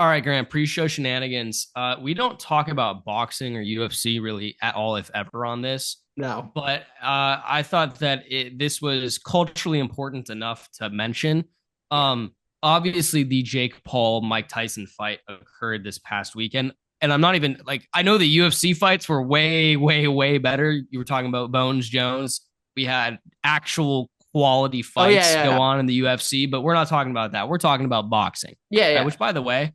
All right, Grant, pre-show shenanigans. We don't talk about boxing or UFC really at all, if ever, on this. No. But I thought that this was culturally important enough to mention. Yeah. Obviously, the Jake Paul Mike Tyson fight occurred this past weekend, and I'm not even like I know the UFC fights were way, way, way better. You were talking about Bones Jones. We had actual quality Oh yeah, fights yeah, go yeah. on in the UFC, but we're not talking about that. We're talking about boxing, Yeah, right? yeah. Which, by the way,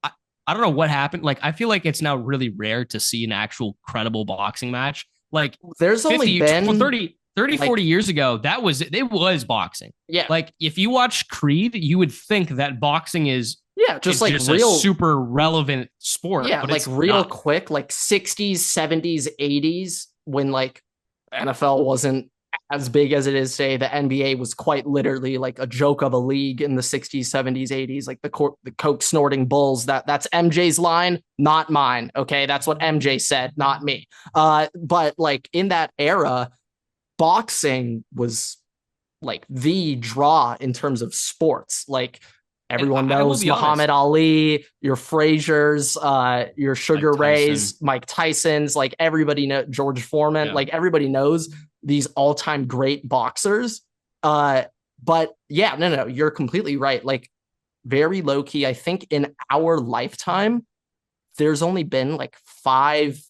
I, I don't know what happened. Like, I feel like it's now really rare to see an actual credible boxing match. Like There's only 50, been 30, 30, like 40 years ago, it was boxing. yeah. Like, if you watch Creed, you would think that boxing Yeah, just is like just a real super relevant sport, yeah, but like it's real not. quick, like 60s, 70s, 80s when like NFL wasn't as big as it is today. The NBA was quite literally like a joke of a league in the 60s, 70s, 80s, like the coke snorting bulls. That's MJ's line, not mine. Okay, that's what MJ said, not me. But like in that era, boxing was like the draw in terms of sports. Like And everyone I will knows be Muhammad honest, Ali, your Frazier's, your Mike Sugar Tyson. Rays, Mike Tyson's, like everybody know George Foreman, Yeah. like everybody knows these all-time great boxers. Uh, but yeah, no, you're completely right. Like very low key. I think in our lifetime, there's only been like five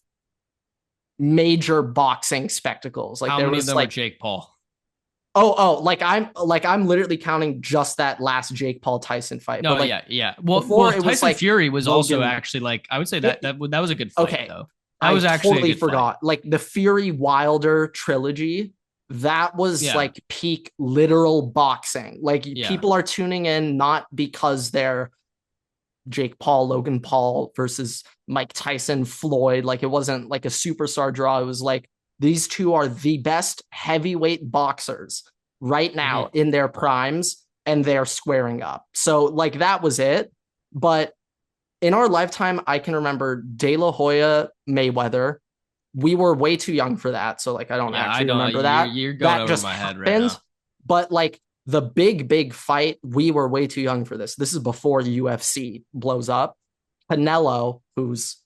major boxing spectacles. Like How there many of was them are like Jake Paul? like I'm literally counting just that last Jake Paul Tyson fight. But No, like yeah, yeah. Well, before it was Tyson like Fury was also Logan. actually like I would say Yeah, that was a good fight okay, though. That I was actually a totally good fight. forgot. Like the Fury Wilder trilogy, that was Yeah, like peak literal boxing. Like yeah. people are tuning in not because they're Jake Paul, Logan Paul versus Mike Tyson, Floyd. Like it wasn't like a superstar draw. It was like these two are the best heavyweight boxers right now Mm-hmm. in their primes, and they're squaring up. So like that was it. But in our lifetime, I can remember De La Hoya Mayweather. We were way too young for that. So like I don't Yeah, I actually don't. remember You're that. you're going That over just my head right happened. now. But like the big fight, we were way too young for this. This is before the UFC blows up. Canelo, who's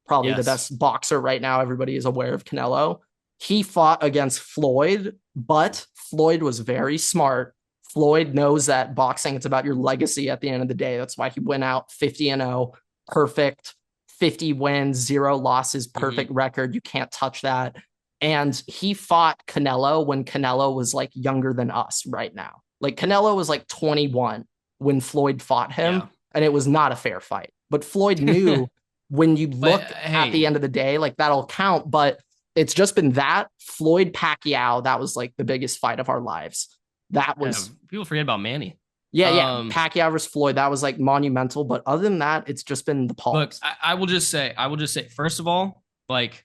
probably the Yes. best boxer right now, everybody is aware of Canelo. He fought against Floyd, but Floyd was very smart. Floyd knows that boxing, it's about your legacy at the end of the day. That's why he went out 50-0, perfect, 50 wins, zero losses, Mm-hmm. perfect record. You can't touch that. And he fought Canelo when Canelo was like younger than us right now. Like Canelo was like 21 when Floyd fought Yeah. him, and it was not a fair fight. But Floyd knew when you But look at the hey, end of the day, like that'll count. But it's just been that Floyd Pacquiao, that was like the biggest fight of our lives. That was, people forget about Manny. yeah, Um, Pacquiao versus Floyd, that was like monumental. But other than that, it's just been the look, Pauls. I will just say, first of all, like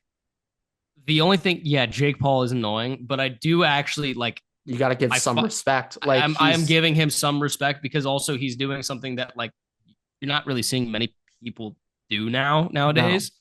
the only thing, yeah, Jake Paul is annoying, but I do actually like You got to give I some fu- respect. Like I am he's, giving him some respect because also he's doing something that like you're not really seeing many people do no, nowadays.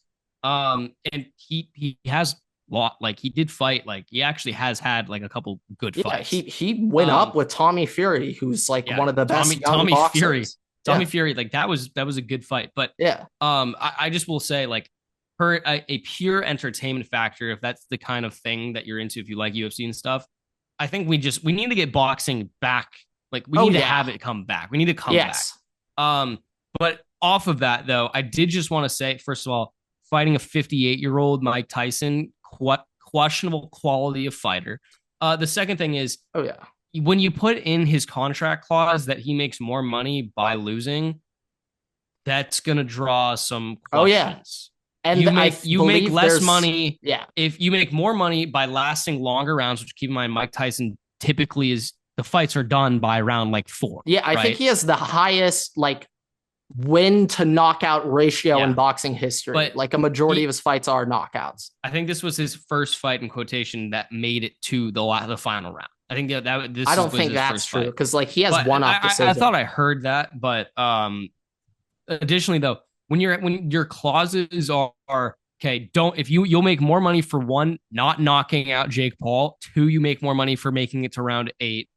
And he has lot like he did fight like he actually has had like a couple good yeah, fights. he went up Um, with Tommy Fury, who's like yeah, one of the best young Tommy Fury, boxers. Yeah, like that was a good fight. But yeah, I just will say like for a pure entertainment factor, if that's the kind of thing that you're into, if you like UFC and stuff, I think we need to get boxing back. Like we oh need to yeah, have it come back. We need to come back. yes, Um, but off of that though, I did just want to say, first of all, fighting a 58-year-old Mike Tyson, questionable quality of fighter. The second thing is oh yeah, when you put in his contract clause that he makes more money by losing, that's gonna draw some oh yeah. questions. And You I make you make believe less there's money yeah, if you make more money by lasting longer rounds, which keep in mind Mike Tyson typically is the fights are done by round like four, yeah, I think right? he has the highest like win to knockout ratio in Yeah. boxing history. But Like a majority of he his fights are knockouts. I think this was his first fight in quotation that made it to the final round. I think that I this don't was think his that's first true fight. because like he has But one off I thought decision. I heard that, but additionally though, when your clauses are okay, don't if you'll make more money for one not knocking out Jake Paul, two you make more money for making it to round 8,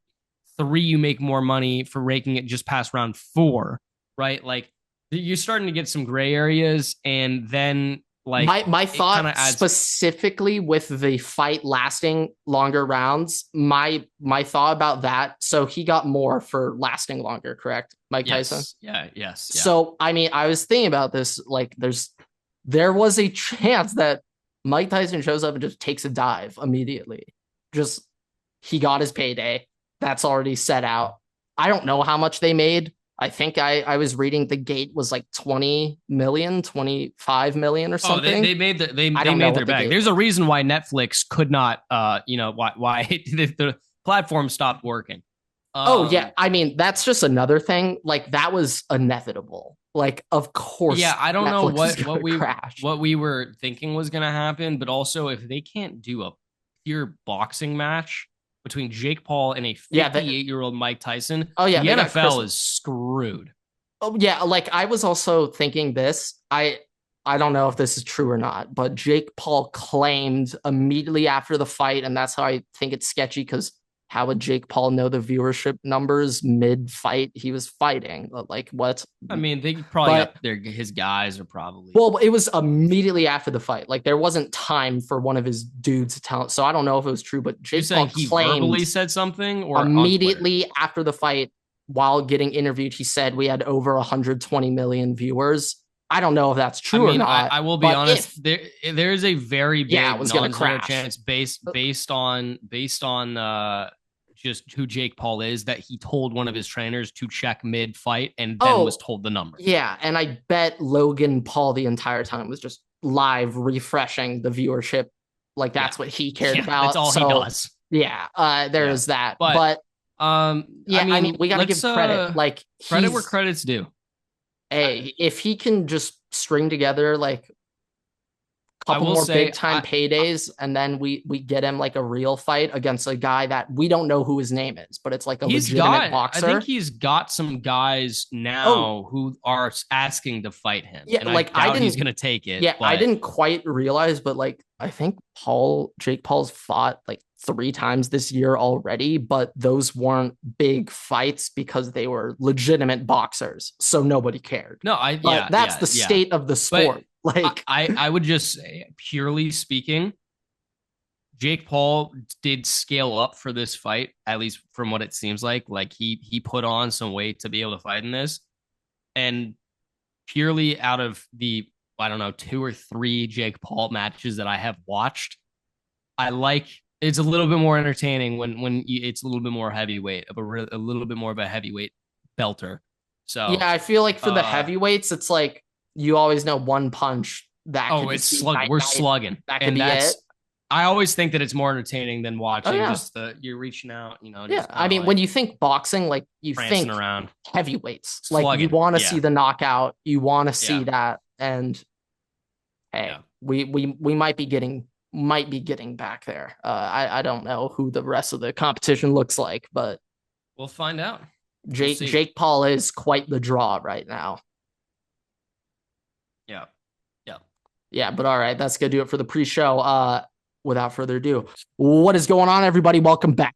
three you make more money for making it just past round 4, right? Like you're starting to get some gray areas, and then like My it kind thought of adds. specifically with the fight lasting longer rounds, my thought about that. So he got more for lasting longer, correct, Mike Tyson? Yes, yeah, yes, yeah. So I mean, I was thinking about this. Like, there was a chance that Mike Tyson shows up and just takes a dive immediately. Just he got his payday. That's already set out. I don't know how much they made. I think I was reading the gate was like 20 million, 25 million or Oh, something. they made I they don't know made their what the bag. gate There's a was. reason why Netflix could not, why the platform stopped working. Oh yeah, Um, I mean that's just another thing. Like that was inevitable. Like of yeah, course I don't know Netflix is going to crash. what we were thinking was going to happen, but also if they can't do a pure boxing match between Jake Paul and a Yeah, 58-year-old Mike Tyson, oh yeah, the they got Chris. NFL is screwed. Oh yeah, like I was also thinking this. I don't know if this is true or not, but Jake Paul claimed immediately after the fight, and that's how I think it's sketchy because how would Jake Paul know the viewership numbers mid-fight? He was fighting. Like what? I mean, they probably got But his guys are probably. well, it was immediately after the fight. Like there wasn't time for one of his dudes to tell. So I don't know if it was true, but You're Jake Paul saying he verbally claimed said something or on Twitter? immediately after the fight, while getting interviewed, he said we had over 120 million viewers. I don't know if that's I true or mean, not, I will be but honest. if There is a very yeah, it big was gonna non-zero crash. chance based on just who Jake Paul is that he told one of his trainers to check mid fight and then was Oh, told the numbers. yeah, and I bet Logan Paul the entire time was just live refreshing the viewership. Like Yeah, that's what he cared yeah, that's about. all he So does. yeah, there Yeah, is that. but But I yeah, I mean, mean, we got to give let's credit. Like credit where he's credit's due. I, a if he can just string together like I couple will more big say time paydays, and then we get him like a real fight against a guy that we don't know who his name is, but it's like a legitimate I think boxer. he's got some guys Oh, now who are asking to fight him, yeah, and I like I doubt he's didn't going to take it. yeah, I But didn't quite realize, but like I think Jake Paul's fought like 3 times this year already, but those weren't big fights because they were legitimate boxers, so nobody cared. no, But that's the yeah. state of the But sport. Like, I would just say, purely speaking, Jake Paul did scale up for this fight, at least from what it seems like. Like he put on some weight to be able to fight in this, and purely out of the I don't know 2 or 3 Jake Paul matches that I have watched, I like it's a little bit more entertaining it's a little bit more heavyweight of a little bit more of a heavyweight belter. So yeah, I feel like for the uh heavyweights, it's like you always know one punch that could oh just it's be slug night we're night. slugging, That could and be it. that's I always think that it's more entertaining than Oh watching yeah, just the you're reaching out, yeah. just kind I of mean, when like you think boxing, like you prancing think around, heavyweights. Like you slugging. want to see Yeah, the knockout, you want to see yeah, that, and yeah. hey, we might be getting back there. I don't know who the rest of the competition looks like, but We'll find out. We'll Jake see. Jake Paul is quite the draw right now. Yeah, yeah. Yeah, but all right, that's gonna do it for the pre-show. Without further ado, what is going on, everybody? Welcome back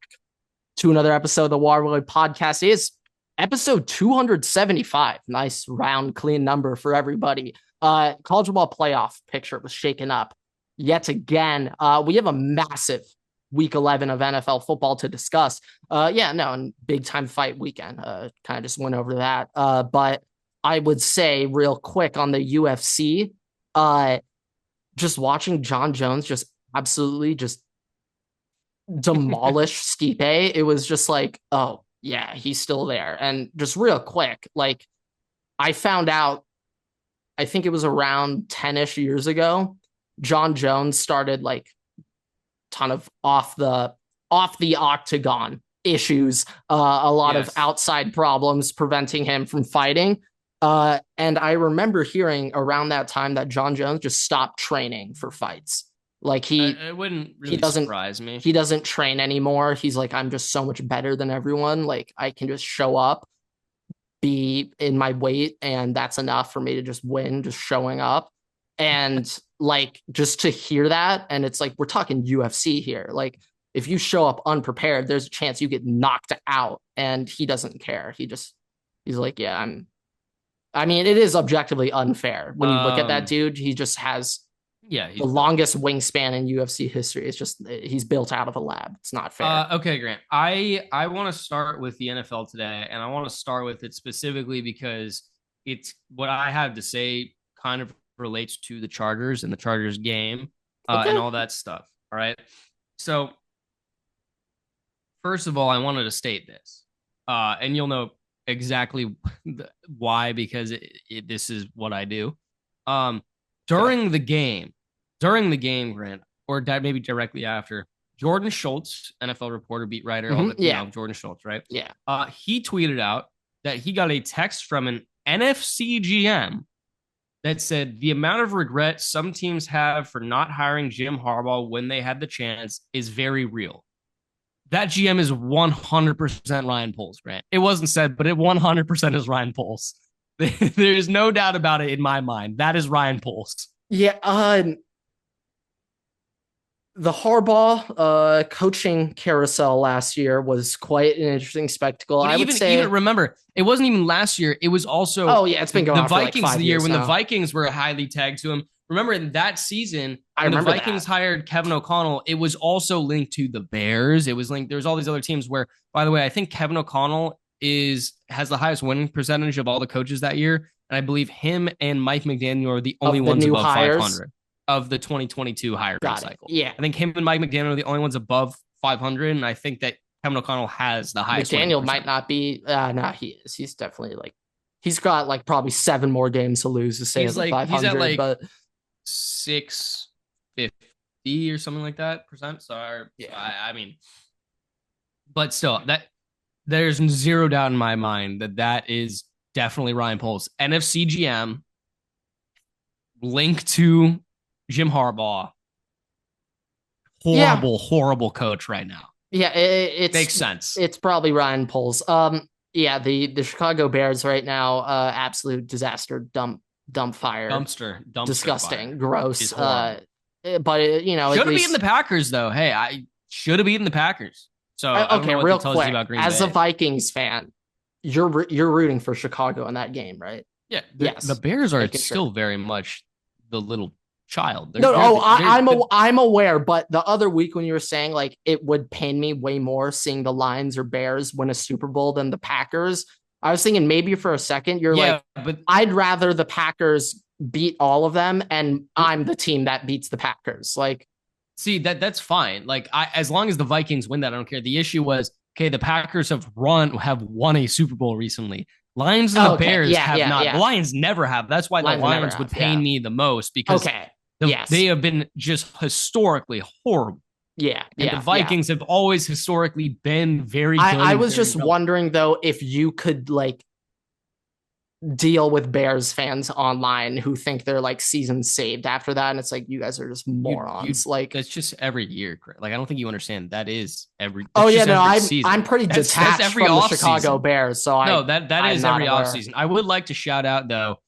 to another episode of the Waterboy Podcast. It is episode 275. Nice round, clean number for everybody. College football playoff picture was shaken up yet again. We have a massive week 11 of NFL football to discuss. Yeah, no, and big time fight weekend. Kind of just went over that. But I would say real quick on the UFC, uh, just watching John Jones just absolutely just demolish Stipe. It was just like, oh yeah, he's still there. And just real quick, like I found out, I think it was around 10-ish years ago, John Jones started like ton of off the octagon issues, a lot of Yes. outside problems preventing him from fighting. And I remember hearing around that time that John Jones just stopped training for fights. Like It wouldn't he really doesn't surprise me. he doesn't train anymore. He's like, I'm just so much better than everyone. Like I can just show up, be in my weight, and that's enough for me to just win, just showing up. And like just to hear that, and it's like we're talking UFC here. Like if you show up unprepared, there's a chance you get knocked out, and he doesn't care. He's like, yeah, I mean, it is objectively unfair when you look at that Um, dude. He just has yeah, the he's built longest wingspan in UFC history. It's just he's built out of a lab. It's not fair. Okay, Grant. I want to start with the NFL today, and I want to start with it specifically because it's what I have to say kind of relates to the Chargers and the Chargers game and Okay. all that stuff. All right. So first of all, I wanted to state this, and you'll know exactly why because this is what I do. Um, Okay. during the game, during the game, Grant, or maybe directly after, Jordan Schultz, NFL reporter, beat writer, all the Yeah. Jordan Schultz, right? Yeah. He tweeted out that he got a text from an NFC GM that said the amount of regret some teams have for not hiring Jim Harbaugh when they had the chance is very real. That GM is 100% Ryan Poles, Grant. It wasn't said, but it 100% is Ryan Poles. There's no doubt about it in my mind. That is Ryan Poles. Yeah. The Harbaugh coaching carousel last year was quite an interesting spectacle. But I would say, even remember, it wasn't even last year. It was also oh yeah, it's been going the on Vikings for like 5 the year years when now. the Vikings were highly tagged to him. Remember in that season, I when the remember Vikings that. hired Kevin O'Connell, it was also linked to the Bears. It was linked. There's all these other teams where, by the way, I think Kevin O'Connell has the highest winning percentage of all the coaches that year, and I believe him and Mike McDaniel are the only Of the ones new above hires. 500 of the 2022 hiring Got it. cycle. Yeah. I think him and Mike McDaniel are the only ones above 500, and I think that Kevin O'Connell has the highest. McDaniel might not be. No, he is. He's definitely like he's got like probably 7 more games to lose to stay at like 500. He's at like but 650 or something like that percent. So yeah, I mean, but still, that there's zero doubt in my mind that that is definitely Ryan Poles, NFC GM, linked to Jim Harbaugh. Horrible coach right now. Yeah, it makes sense. It's probably Ryan Poles. Yeah, the Chicago Bears right now, absolute disaster, dump fire, dumpster disgusting, fire. Gross. But you know, should have beaten the Packers though. Hey, I should have beaten the Packers. So okay, real quick, as Bay. a Vikings fan, you're rooting for Chicago in that game, right? Yeah. Yes. The Bears are still very much the little child. I'm aware, but the other week when you were saying like it would pain me way more seeing the Lions or Bears win a Super Bowl than the Packers, I was thinking maybe for a second but I'd rather the Packers beat all of them and I'm the team that beats the Packers. Like, see, that's fine. Like as long as the Vikings win that, I don't care. The issue was, okay, the Packers have won a Super Bowl recently. Lions and the Bears have not. Yeah. The Lions never have. That's why the Lions would pain me the most because they have been just historically horrible. Yeah. And the Vikings have always historically been very good. I was just wondering, though, if you could, like, deal with Bears fans online who think they're, like, season saved after that. And it's like, you guys are just morons. Like, that's just every year. Like, I don't think you understand. That is every. I'm pretty detached from the Chicago Bears. So that is every offseason. I would like to shout out, though.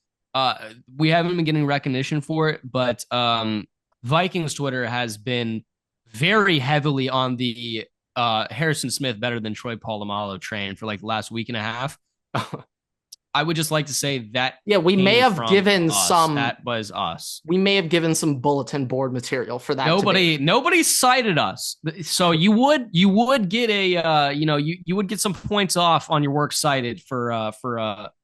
We haven't been getting recognition for it, but Vikings Twitter has been very heavily on the Harrison Smith better than Troy Polamalu train for like the last week and a half. I would just like to say that we may have given some. That was us. We may have given some bulletin board material for that. Nobody cited us, so you would get a you would get some points off on your works cited for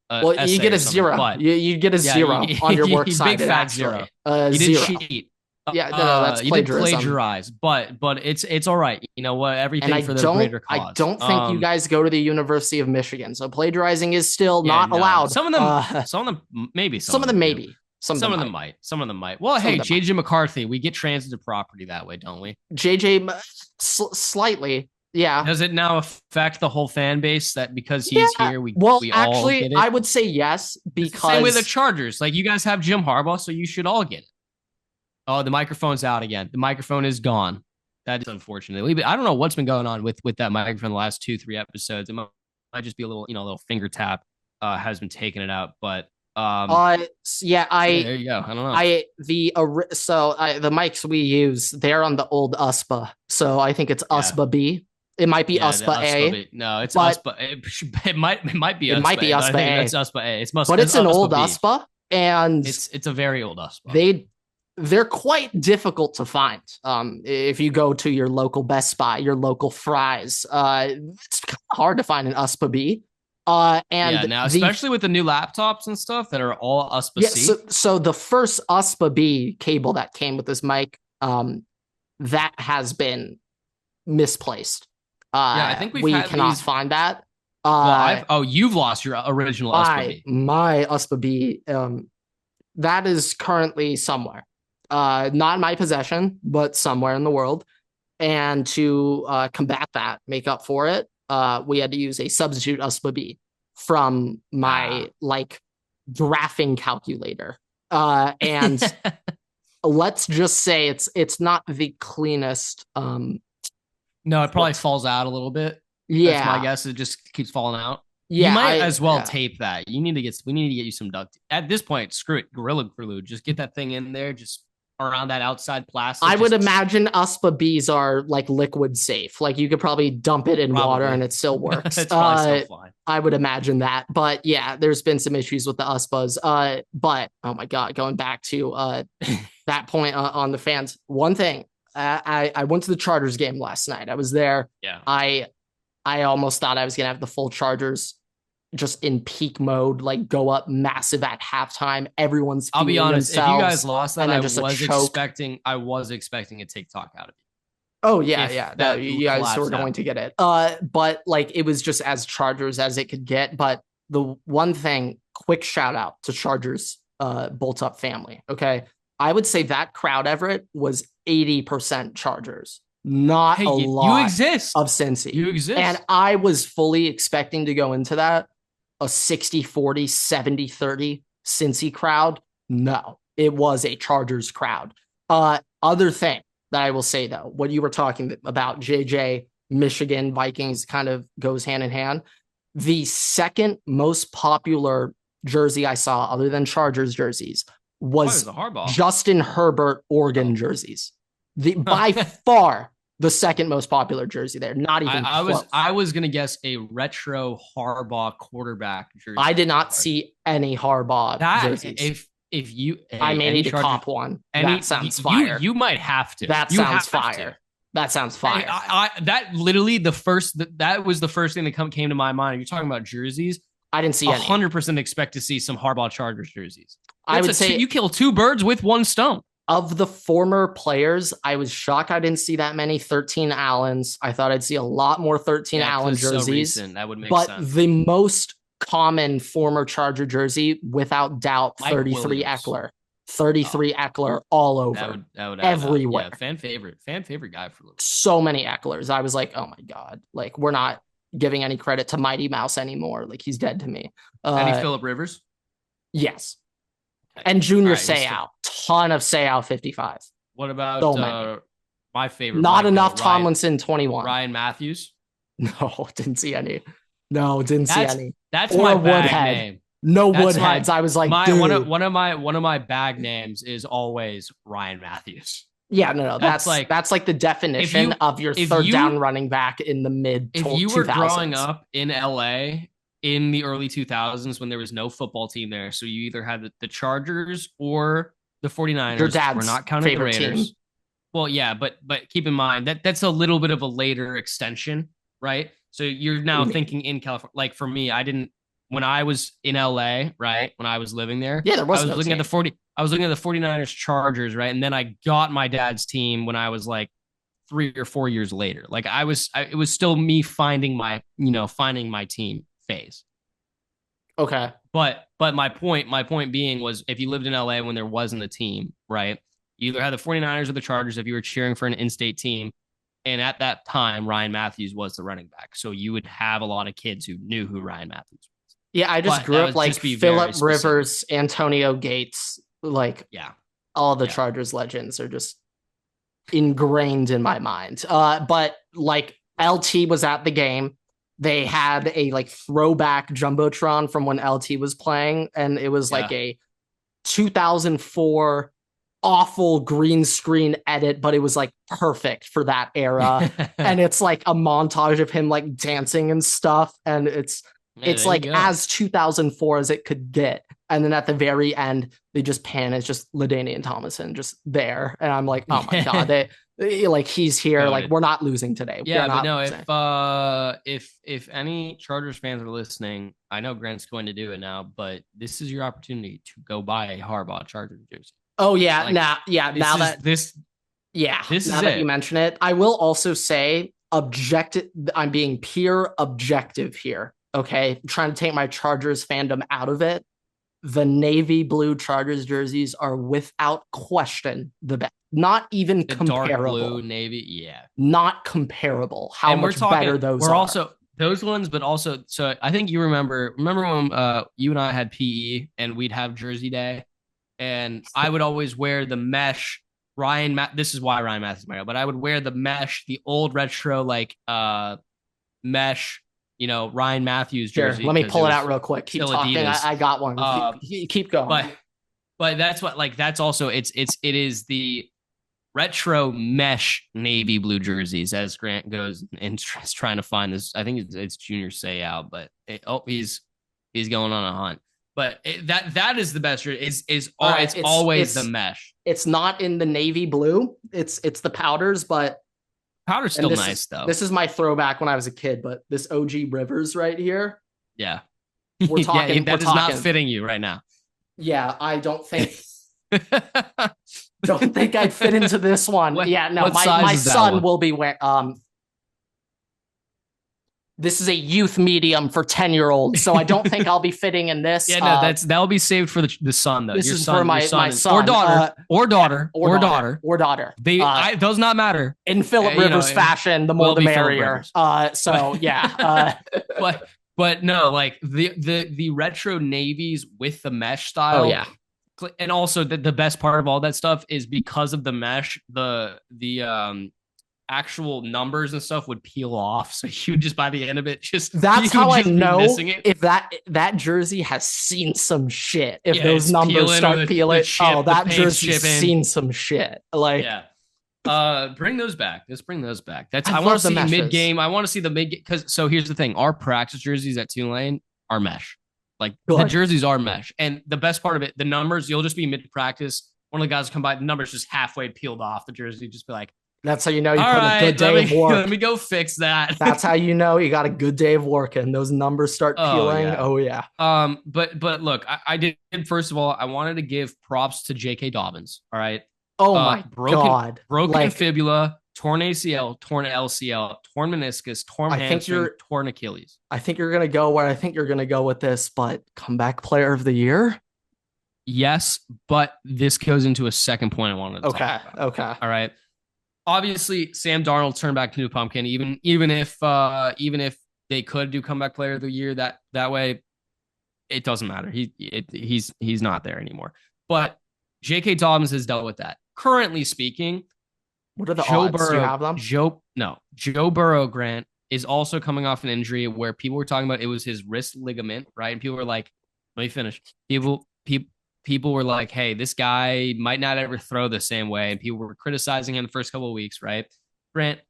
you get a 0. You get a 0 on your works cited. Big fat 0. You did cheat. That's plagiarism. You did plagiarize, but it's all right. You know what? Everything for the greater cause. I don't think you guys go to the University of Michigan, so plagiarizing is still not allowed. Some of them maybe. Some of them maybe. Some of them might. Some of them might. Well, hey, JJ McCarthy, we get transitive property that way, don't we? JJ, slightly. Yeah. Does it now affect the whole fan base that because he's here, we actually all get it? I would say yes, because same with the Chargers. Like you guys have Jim Harbaugh, so you should all get it. Oh, the microphone's out again. The microphone is gone. That is unfortunately. But I don't know what's been going on with that microphone the last 2-3 episodes. It might just be a little finger tap has been taking it out. But there you go. I don't know. The mics we use, they're on the old USPA. So I think it's USPA B. It might be Yeah, the USPA A, USPA. No, it's but USPA. It might be it might be USPA, but I USPA think A. that's USPA A. But It's it's an USPA old B. USPA, and It's a very old USPA. they're quite difficult to find. If you go to your local Best Buy, your local Fry's, it's kind of hard to find an USPA B. Yeah, And now the especially with the new laptops and stuff that are all USPA yeah, C. so the first USPA B cable that came with this mic, that has been misplaced. Yeah, I think we've We had cannot these. find that. Well, you've lost your original USPA B. My USPA B, that is currently somewhere. Not in my possession, but somewhere in the world. And to combat that, make up for it, we had to use a substitute USPA B from my like graphing calculator. And let's just say it's not the cleanest. No, it probably falls out a little bit. That's my Yeah, guess. It just keeps falling out. You yeah. might as well tape that. We need to get you some duct. At this point, screw it, Gorilla Glue. Just get that thing in there, just around that outside plastic. I would imagine USPA Bs are like liquid safe. Like you could probably dump it in water and it still works. It's probably still fine. I would imagine that. But yeah, there's been some issues with the USPAs. But oh my God, going back to that point on the fans. One thing, I went to the Chargers game last night. I was there. Yeah. I almost thought I was going to have the full Chargers just in peak mode, like go up massive at halftime. Everyone's I'll be honest, if you guys lost that, I was expecting a TikTok out of you. Oh yeah. No, you guys were going to get it. But like it was just as Chargers as it could get. But the one thing, quick shout out to Chargers Bolt Up family. Okay. I would say that crowd, Everett, was 80% Chargers. Not a lot you exist. Of Cincy. You exist. And I was fully expecting to go into that a 60-40, 70-30 Cincy crowd. No, it was a Chargers crowd. Other thing that I will say, though, what you were talking about, JJ, Michigan, Vikings kind of goes hand in hand. The second most popular jersey I saw, other than Chargers jerseys, was Justin Herbert Oregon jerseys. By far the second most popular jersey there. Not even close. I was gonna guess a retro Harbaugh quarterback jersey. I did not see any Harbaugh jerseys. If you, I may need to cop one. That sounds fire. You might have to. That sounds fire. That sounds fire. That literally that was the first thing that came to my mind. You're talking about jerseys. I didn't see any. 100% expect to see some Harbaugh Chargers jerseys. I would say you kill two birds with one stone. Of the former players, I was shocked I didn't see that many 13 Allens. I thought I'd see a lot more 13 Allen jerseys. So that would make sense. But the most common former Charger jersey, without doubt, Mike 33 Williams. Eckler. 33 Eckler all over. That would everywhere. Yeah, fan favorite guy for a little bit. So many Ecklers. I was like, oh my God. Like, we're not giving any credit to Mighty Mouse anymore. Like, he's dead to me. Any Phillip Rivers? Yes. And Junior Seau. Ton of Seau 55. What about my favorite? Not enough Tomlinson 21. Ryan Matthews? No, didn't see any. No, didn't see any. That's my bag name. No Woodheads. I was like, one of my bag names is always Ryan Matthews. Yeah, no. That's like the definition of your third down running back in the mid 2000s. If you were growing up in LA in the early 2000s when there was no football team there, so you either had the Chargers or the 49ers. Your dad's we're not counting the Raiders. Team. Well, yeah, but keep in mind that's a little bit of a later extension, right? So you're now thinking in California. Like for me, when I was in LA, right? When I was living there, yeah, I was looking at the 49ers Chargers, right? And then I got my dad's team when I was like 3 or 4 years later. Like it was still me finding my team phase. Okay. But my point being was if you lived in LA when there wasn't a team, right? You either had the 49ers or the Chargers if you were cheering for an in-state team. And at that time, Ryan Matthews was the running back. So you would have a lot of kids who knew who Ryan Matthews was. Yeah, I just grew up like Phillip Rivers, Antonio Gates, like all the Chargers legends are just ingrained in my mind. But like LT was at the game. They had a like throwback Jumbotron from when LT was playing, and it was like a 2004 awful green screen edit, but it was like perfect for that era. And it's like a montage of him like dancing and stuff. And Man, it's there you like go. as 2004 as it could get. And then at the very end, they just pan. It's just LaDainian Tomlinson just there. And I'm like, oh my God, like he's here. Like Noted. we're not losing today. We're Yeah, but not no, losing. if any Chargers fans are listening, I know Grant's going to do it now, but this is your opportunity to go buy a Harbaugh Chargers jersey. Oh yeah, Like this now is that this yeah, this now is that you it. mention it, I will also say objective. I'm being pure objective here. Okay, I'm trying to take my Chargers fandom out of it. The navy blue Chargers jerseys are without question the best. Not even The dark blue, comparable. navy, yeah. Not comparable. How And much better those we're are. also those ones, but also so I think you remember when you and I had PE and we'd have Jersey Day, and I would always wear the mesh this is why Ryan Mathews is my guy, but I would wear the mesh, the old retro like mesh, Ryan Matthews Here, jersey let me because it pull it out was real quick. Keep still talking. Adidas. I got one. Uh, Keep going. but that's what like that's also it is the retro mesh navy blue jerseys as Grant goes and is trying to find this. I think it's Junior Seau, but he's going on a hunt. But that is the best. It's always the mesh. It's not in the navy blue. It's the powders, but Powder's still nice though. This is my throwback when I was a kid. But this OG Rivers right here, Yeah, we're talking. yeah, that is not fitting you right now. Yeah, I don't think. Don't think I'd fit into this one. Yeah, no, my son will be wearing. This is a youth medium for 10-year-olds, so I don't think I'll be fitting in this. Yeah, no, that'll be saved for the son though. This your is son, for my son or daughter, or daughter, or daughter, or daughter. Does not matter. In Philip Rivers fashion, the more the merrier. So yeah. But no, like the retro navies with the mesh style. Oh yeah. And also the best part of all that stuff is because of the mesh, the actual numbers and stuff would peel off. So you just by the end of it, that's how I know if that jersey has seen some shit. If those numbers start peeling, that jersey's seen some shit. Like bring those back. Let's bring those back. I want to see mid game. I want to see the mid because so here's the thing: our practice jerseys at Tulane are mesh. Like the jerseys are mesh, and the best part of it, the numbers. You'll just be mid practice. One of the guys will come by, the numbers just halfway peeled off the jersey. Just be like, that's how you know you put a good day of work. Let me go fix that. That's how you know you got a good day of work, and those numbers start peeling. Oh yeah. But look, I did first of all, I wanted to give props to J.K. Dobbins. All right. Oh my God. Broken fibula, torn ACL, torn LCL, torn meniscus, torn hamstring, torn Achilles. I think you're gonna go where I think you're gonna go with this, but comeback player of the year. Yes, but this goes into a second point I wanted to talk about. Okay. All right. Obviously, Sam Darnold turned back into a pumpkin. Even if they could do comeback player of the year that way, it doesn't matter. He's not there anymore. But J.K. Dobbins has dealt with that. Currently speaking, what are the odds? Do you have them? Joe Burrow, Grant, is also coming off an injury where people were talking about it was his wrist ligament, right? And people were like, let me finish. People were like, hey, this guy might not ever throw the same way. And people were criticizing him the first couple of weeks, right? Grant,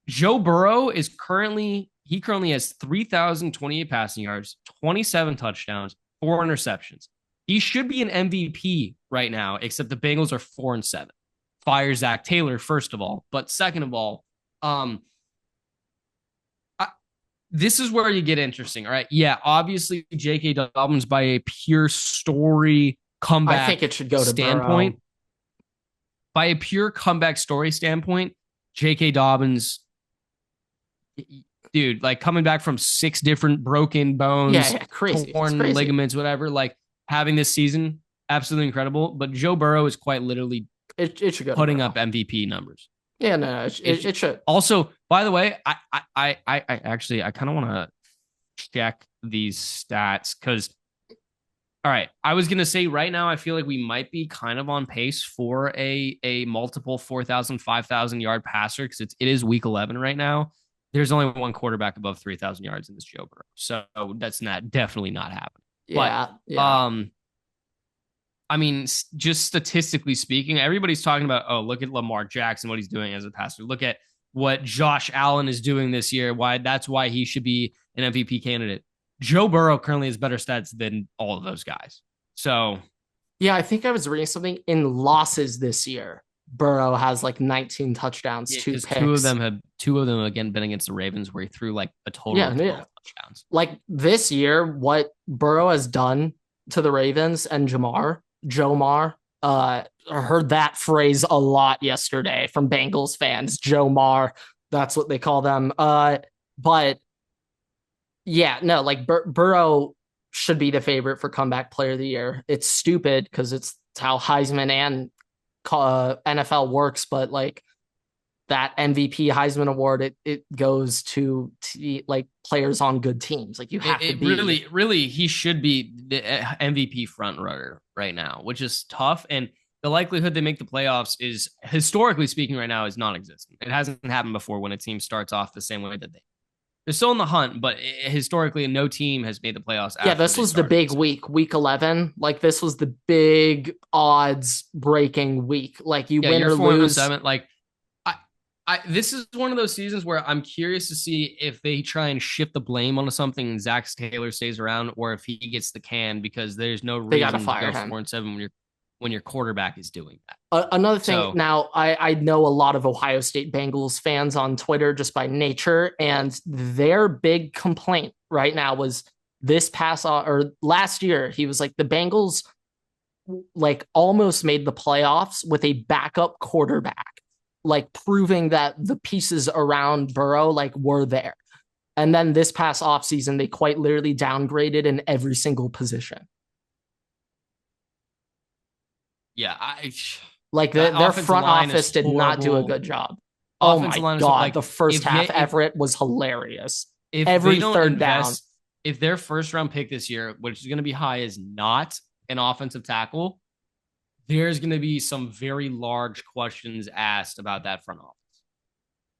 Joe Burrow currently has 3,028 passing yards, 27 touchdowns, 4 interceptions. He should be an MVP right now, except the Bengals are 4-7. Fire Zach Taylor, first of all. But second of all, this is where you get interesting, all right? Yeah, obviously, J.K. Dobbins by a pure story comeback I think it should go to standpoint. Burrow. By a pure comeback story standpoint, J.K. Dobbins, dude, like coming back from 6 different broken bones, crazy. torn ligaments, whatever, like having this season, absolutely incredible. But Joe Burrow is quite literally it should go putting up MVP numbers. Yeah, no, it should. Also, by the way, I actually kind of want to check these stats because, all right, I was gonna say right now I feel like we might be kind of on pace for a multiple 4,000, 5,000 yard passer because it is week 11 right now. There's only one quarterback above 3,000 yards in this Joe Burrow, so that's definitely not happening. Yeah, but I mean, just statistically speaking, everybody's talking about, oh, look at Lamar Jackson, what he's doing as a passer. Look at what Josh Allen is doing this year. That's why he should be an MVP candidate. Joe Burrow currently has better stats than all of those guys. So Yeah, I think I was reading something in losses this year. Burrow has like 19 touchdowns, yeah, two because picks. two of them again been against the Ravens where he threw like a total Yeah, of yeah. 12 touchdowns. Like this year, what Burrow has done to the Ravens and Jomar, I heard that phrase a lot yesterday from Bengals fans. Jomar, that's what they call them. But yeah, no, like Burrow should be the favorite for comeback player of the year. It's stupid because it's how Heisman and NFL works, but like that MVP Heisman Award, it goes to like players on good teams. Like you have to be really he should be the MVP front runner right now, which is tough. And the likelihood they make the playoffs is, historically speaking, right now is non-existent. It hasn't happened before when a team starts off the same way that they're still in the hunt, but historically, no team has made the playoffs yeah, after this they was the started. big week, week 11. Like this was the big odds breaking week. Like you Yeah, win you're or 4 and lose. 7. Like this is one of those seasons where I'm curious to see if they try and shift the blame onto something and Zach Taylor stays around, or if he gets the can, because there's no They got to reason to fire go him. 4 and 7 when your quarterback is doing that. Another thing, So now I know a lot of Ohio State Bengals fans on Twitter just by nature, and their big complaint right now was this past or last year. He was like, the Bengals like almost made the playoffs with a backup quarterback, like proving that the pieces around Burrow like were there. And then this past offseason, they quite literally downgraded in every single position. yeah, Like that their offensive front line office is did not do a horrible. good job. Oh Offensive my line is God. like The first if they half, Everett was hilarious. if they Every don't third down. invest, if their first round pick this year, which is going to be high, is not an offensive tackle, there's going to be some very large questions asked about that front office.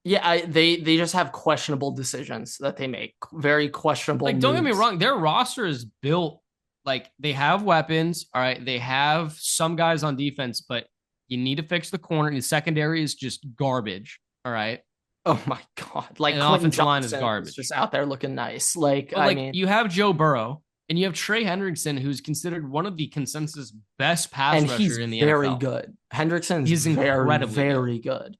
Yeah, they just have questionable decisions that they make. Very questionable Like, don't get me moves. wrong, their roster is built like they have weapons. All right, they have some guys on defense, but you need to fix the corner. And the secondary is just garbage. All right, Oh my God. Like and the Quentin offensive line is Johnson is garbage. just out there looking nice. Like, But I like, mean, you have Joe Burrow and you have Trey Hendrickson, who's considered one of the consensus best pass and rusher he's in the very NFL. good. Hendrickson's He's very, incredibly good. very good.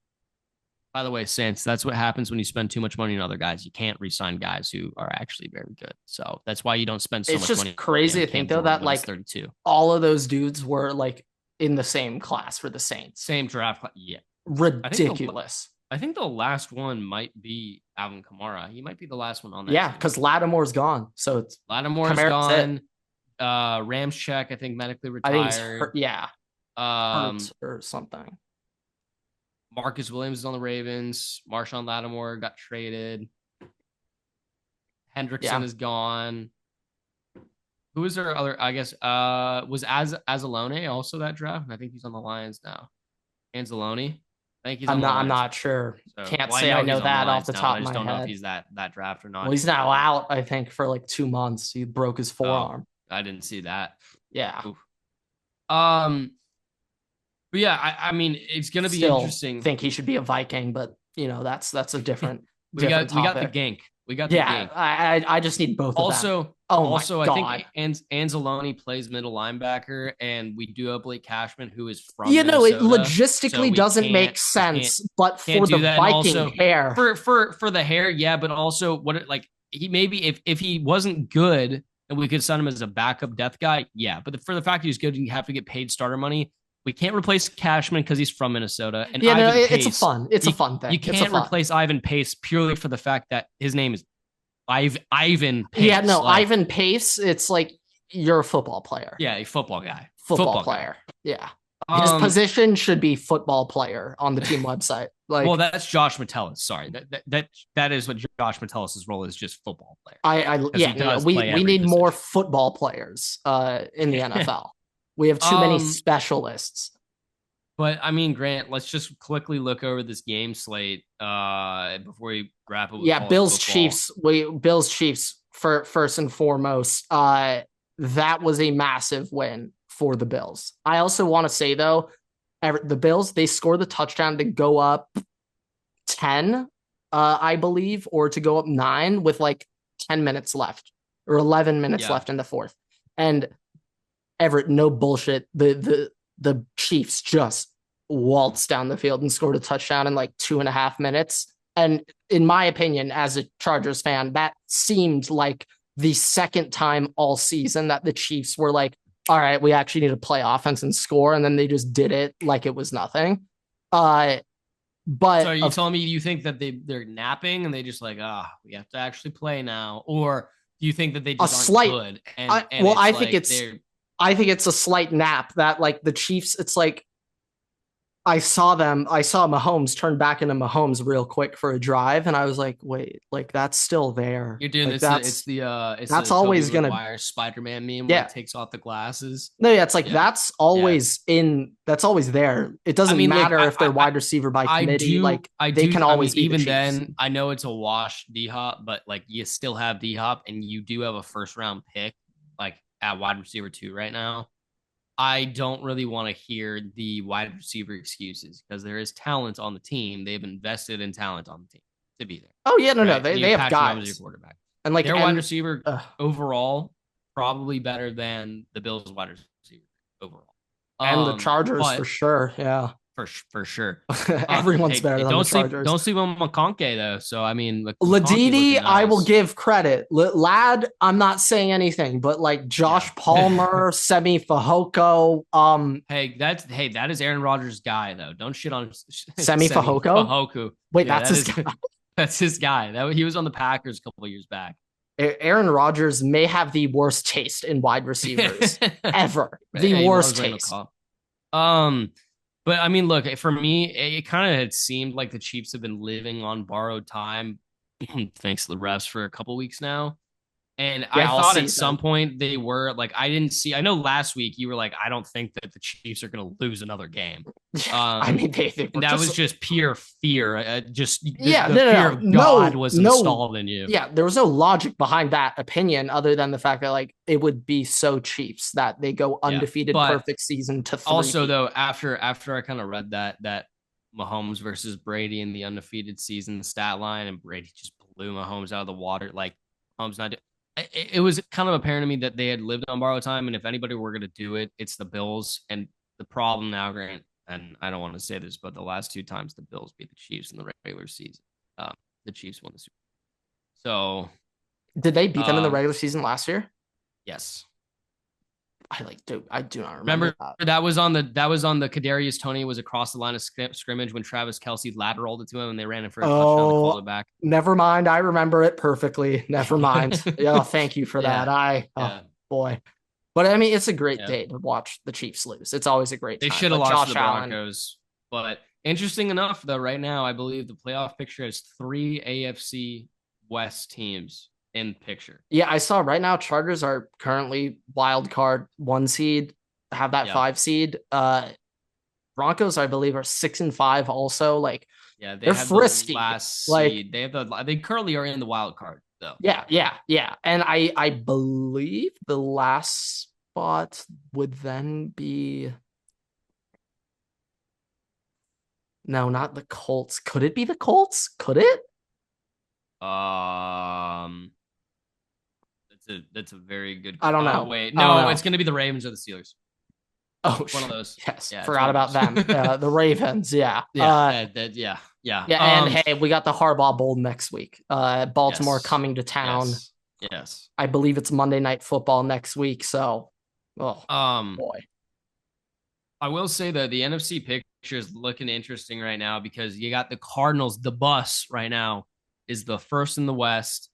By the way, Saints, that's what happens when you spend too much money on other guys. You can't re-sign guys who are actually very good. So that's why you don't spend so It's much just money crazy on to think Cam though Jordan that when he's like 32. all of those dudes were like in the same class for the Saints. Same draft. Yeah. I think the Ridiculous. I think the last one might be Alvin Kamara. He might be the last one on that Yeah, team. because Lattimore's gone. So it's Lattimore's Kamara's it. gone. Ramczyk, I think, medically I think he's retired. hurt. Yeah, Um, hurt or something. Marcus Williams is on the Ravens. Marshawn Lattimore got traded. Hendrickson Yeah, is gone. Who was their other? I guess was Azalone also that draft? I think he's on the Lions now. Anzalone. I think he's on the I'm Lions. not sure. So, Can't well, I say I know know he's on the that off Lions the now, but top I of just my don't know if head. he's that draft or Well, not. he's now out, I think, for like 2 months. He broke his Oh, forearm. I didn't see that. Yeah. Oof. Um, but yeah, I mean, it's gonna be Still interesting. think he should be a Viking, but you know, that's a different We got the topic. gank. We got the Yeah, gank. I just need both of them. Also, Oh my also, I think God. Anzalone plays middle linebacker, and we do have Blake Cashman, who is from You know, it Minnesota. So logistically we doesn't make we sense, but can't for the do that. And Viking also hair, for the hair, yeah, but also what it, like he maybe if he wasn't good and we could sign him as a backup depth guy, yeah. But for the fact he's good, you have to get paid starter money. We can't replace Cashman because he's from Minnesota, and yeah, no, Ivan it's a Pace. fun, it's a fun thing. You can't replace Ivan Pace purely for the fact that his name is Ivan Pace. Yeah, no, like, Ivan Pace. It's like you're a football player. yeah, a football guy. Football player. Guy. Yeah. His position should be football player on the team website. Like, well, that's Josh Metellus. Sorry, that is what Josh Metellus' role is, just football player. Yeah, no, we need position. more football players in the NFL. We have too many specialists. But I mean, Grant, let's just quickly look over this game slate before we wrap up. With Bills Chiefs. Bills Chiefs for first and foremost. That was a massive win for the Bills. I also want to say, though, the Bills, they score the touchdown to go up 10, I believe, or to go up 9 with like 10 minutes left or 11 minutes Yeah. left in the fourth. And Everett, no bullshit. The Chiefs just waltzed down the field and scored a touchdown in like 2.5 minutes. And in my opinion, as a Chargers fan, that seemed like the second time all season that the Chiefs were like, all right, we actually need to play offense and score. And then they just did it like it was nothing. But so are you telling me you think that they're napping and they just like, we have to actually play now? Or do you think that they just aren't good? I think it's a slight nap that like the Chiefs, it's like I saw Mahomes turn back into Mahomes real quick for a drive, and I was like, wait, like that's still there. You're doing like, this. That's always Tobey gonna Maguire Spider-Man meme where he takes off the glasses. No, yeah, it's like that's always there. It doesn't matter if they're wide receiver by committee. They can always be even the Chiefs. Then. I know it's a wash D-Hop, but like you still have D-Hop, and you do have a first round pick like at wide receiver 2 right now. I don't really want to hear the wide receiver excuses because there is talent on the team. They've invested in talent on the team to be there. Oh yeah, no, they have guys. Your quarterback. And like their wide receiver overall probably better than the Bills' wide receiver overall. And the Chargers for sure. Yeah. For sure. Everyone's better than the Chargers. Don't sleep on McConkey, though. So, I mean, Ladidi, nice. I will give credit. Lad, I'm not saying anything, but like Josh Palmer, Semi Fehoko. That is Aaron Rodgers' guy, though. Don't shit on Semi Fehoko. Wait, that's his guy. That's his guy. He was on the Packers a couple of years back. Aaron Rodgers may have the worst taste in wide receivers ever. The worst taste. But I mean, look, for me, it kind of had seemed like the Chiefs have been living on borrowed time, thanks to the refs, for a couple weeks now. And I thought at some point they were like, I know last week you were like, I don't think that the Chiefs are going to lose another game. I mean, that was just pure fear. Fear of God was installed in you. Yeah, there was no logic behind that opinion other than the fact that like it would be so Chiefs that they go undefeated, perfect season to 3. Also, though, after I kind of read that Mahomes versus Brady in the undefeated season stat line, and Brady just blew Mahomes out of the water, like Mahomes not. It was kind of apparent to me that they had lived on borrowed time, and if anybody were going to do it, it's the Bills. And the problem now, Grant, and I don't want to say this, but the last 2 times the Bills beat the Chiefs in the regular season, the Chiefs won the Super Bowl. So, did they beat them in the regular season last year? Yes. I do not remember that was on the Kadarius Toney was across the line of scrimmage when Travis Kelce lateraled it to him and they ran it for a touchdown to call it back. Never mind. I remember it perfectly. Never mind. Thank you for that. Boy. But I mean, it's a great day to watch the Chiefs lose. It's always a great time. They should have lost the Broncos. But interesting enough, though, right now, I believe the playoff picture has 3 AFC West teams in picture. Yeah, I saw right now Chargers are currently wild card 1 seed, have that 5 seed. Broncos, I believe, are 6-5 also. Like, they're frisky. They currently are in the wild card though. Yeah. And I believe the last spot would then be no, not the Colts. Could it be the Colts? Could it? That's a very good. I don't know. Wait, no, it's going to be the Ravens or the Steelers. Oh, one of those. Yes, forgot about them. The Ravens. Yeah. Yeah. And hey, we got the Harbaugh Bowl next week. Baltimore coming to town. Yes. I believe it's Monday Night Football next week. So, boy. I will say that the NFC picture is looking interesting right now because you got the Cardinals. The bus right now is the first in the West.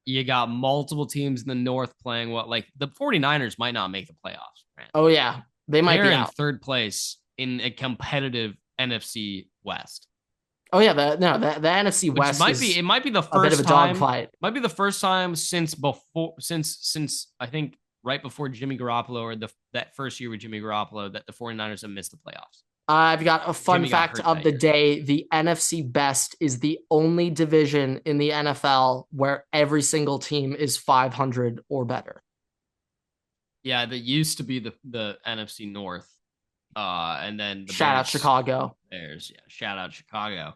You got multiple teams in the North playing like the 49ers might not make the playoffs. Right? Oh, yeah. They're in out. 3rd place in a competitive NFC West. Oh, yeah. The NFC West might be the first a bit of a dogfight. Might be the first time since I think right before Jimmy Garoppolo or that first year with Jimmy Garoppolo that the 49ers have missed the playoffs. I've got a fun fact of the day. The NFC Best is the only division in the NFL where every single team is 500 or better. Yeah, that used to be the NFC North. And then the Shout out Bears. Chicago. Bears, yeah. Shout out Chicago.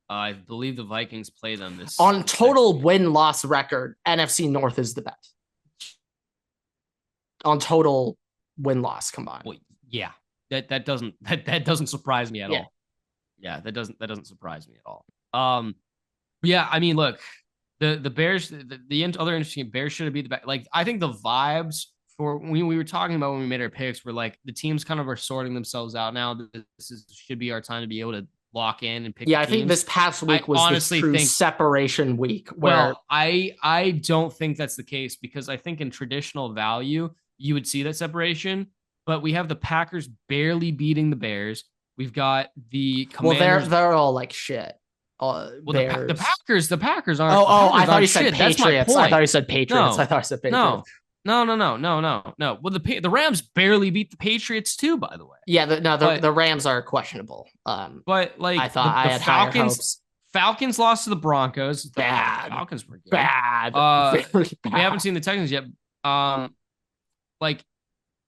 I believe the Vikings play them On this next total week. win loss record, NFC North is the best. On total win loss combined. Well, yeah, that doesn't surprise me at Yeah. all. Yeah, that doesn't surprise me at all. Yeah, I mean, look, the Bears, the other interesting Bears should have beat the back. Like, I think the vibes for when we were talking about when we made our picks were like the teams kind of are sorting themselves out now. Should be our time to be able to lock in and pick the Yeah, I think teams. this past I week was the honestly true think separation week where well, I don't think that's the case because I think in traditional value you would see that separation, but we have the Packers barely beating the Bears. We've got the well they're Commanders. they're all like shit. Well, the Bears. Packers aren't the Oh, I Packers thought you aren't said shit. That's my Patriots. I thought point. you said Patriots. I No, thought I said Patriots. no, no. Well, the Rams barely beat the Patriots too, by the way. Yeah, But the Rams are questionable. but like I thought I the had higher hopes. Falcons lost to the Broncos. Bad. Falcons were good. Bad. Very bad. We haven't seen the Texans yet. Like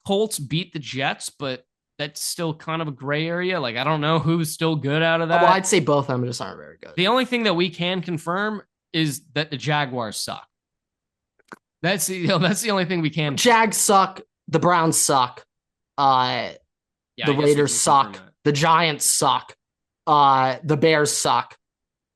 Colts beat the Jets, but that's still kind of a gray area. Like I don't know who's still good out of that. Well, I'd say both of them just aren't very good. The only thing that we can confirm is that the Jaguars suck. That's the only thing we can. Jags suck. The Browns suck. Yeah, The Raiders suck. The Giants suck. The Bears suck.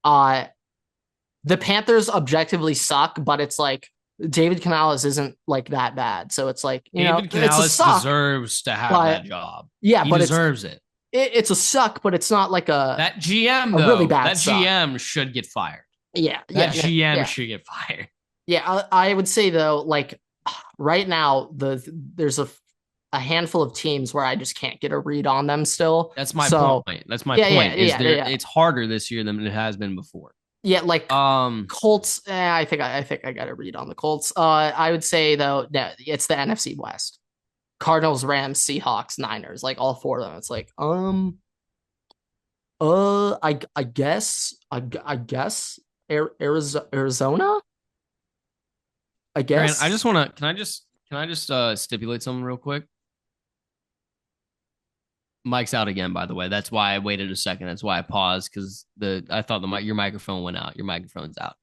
The Panthers objectively suck, but it's like David Canales isn't like that bad. So it's like, David Canales deserves to have that job. Yeah, he but deserves it. It's a suck, but it's not like that GM though. Really bad that suck. GM should get fired. Yeah, that GM should get fired. Yeah, I would say though, like right now, there's a handful of teams where I just can't get a read on them still. That's my point. That's my point. It's harder this year than it has been before. Yeah, like Colts. I think I got a read on the Colts. I would say though, no, it's the NFC West: Cardinals, Rams, Seahawks, Niners. Like all four of them. It's like I guess Arizona. I guess. Grant, I just want to. Can I just stipulate something real quick? Mike's out again, by the way. That's why I waited a second. That's why I paused because I thought your microphone went out. Your microphone's out.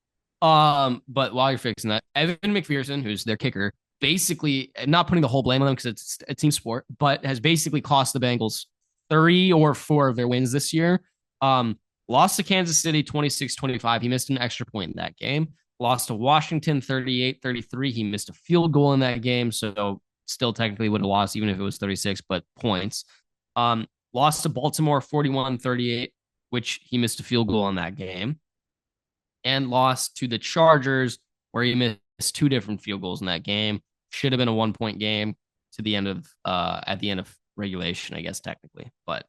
But while you're fixing that, Evan McPherson, who's their kicker, basically not putting the whole blame on them because it's a team sport, but has basically cost the Bengals 3 or 4 of their wins this year. Lost to Kansas City 26-25. He missed an extra point in that game. Lost to Washington 38-33. He missed a field goal in that game, so still technically would have lost even if it was 36, but points. Lost to Baltimore 41-38, which he missed a field goal in that game. And lost to the Chargers, where he missed 2 different field goals in that game. Should have been a 1-point game to the end of at the end of regulation, I guess technically. But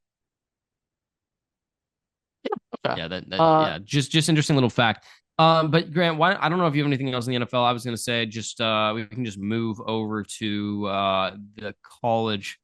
yeah, just interesting little fact. But Grant, I don't know if you have anything else in the NFL. I was going to say just we can just move over to the college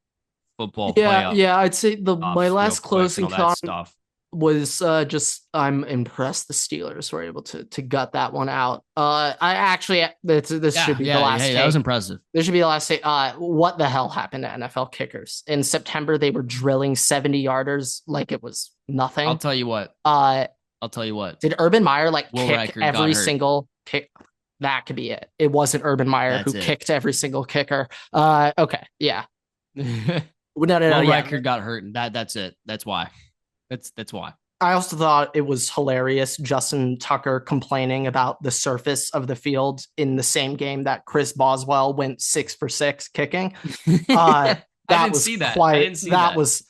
football playoff. Yeah, I'd say my last closing comment was just I'm impressed the Steelers were able to gut that one out. I actually this should be the last take. That was impressive. This should be the last take. What the hell happened to NFL kickers? In September they were drilling 70-yarders like it was nothing. I'll tell you what. Did Urban Meyer Will kick Reichard every single kick? That could be it. It wasn't Urban Meyer who kicked every single kicker. Okay, yeah. No. Reichard got hurt, and that's it. That's why. That's why. I also thought it was hilarious Justin Tucker complaining about the surface of the field in the same game that Chris Boswell went 6 for 6 kicking. I didn't see that. That was